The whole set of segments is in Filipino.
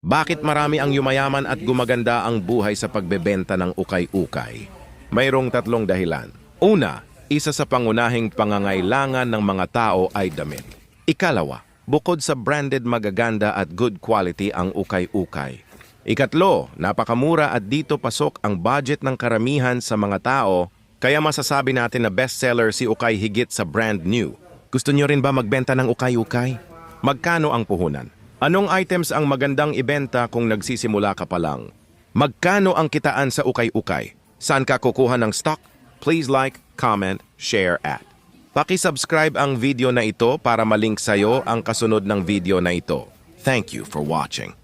Bakit marami ang yumayaman at gumaganda ang buhay sa pagbebenta ng ukay-ukay? Mayroong tatlong dahilan. Una, isa sa pangunahing pangangailangan ng mga tao ay damit. Ikalawa, bukod sa branded magaganda at good quality ang ukay-ukay. Ikatlo, napakamura at dito pasok ang budget ng karamihan sa mga tao, kaya masasabi natin na bestseller si ukay higit sa brand new. Gusto nyo rin ba magbenta ng ukay-ukay? Magkano ang puhunan? Anong items ang magandang ibenta kung nagsisimula ka pa lang? Magkano ang kitaan sa ukay-ukay? Saan ka kukuha ng stock? Please like, comment, share at. Paki-subscribe ang video na ito para malink sa'yo ang kasunod ng video na ito. Thank you for watching.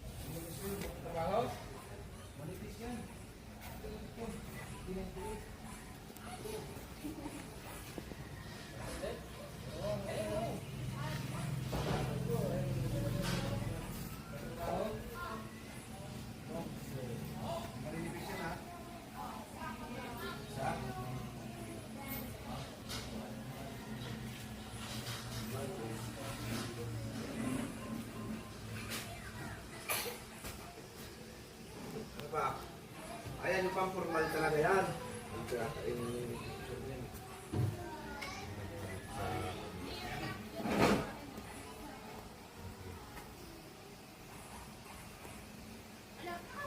Ayan, yung pang formal talaga yan.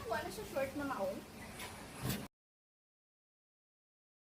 Wala sa short na maong.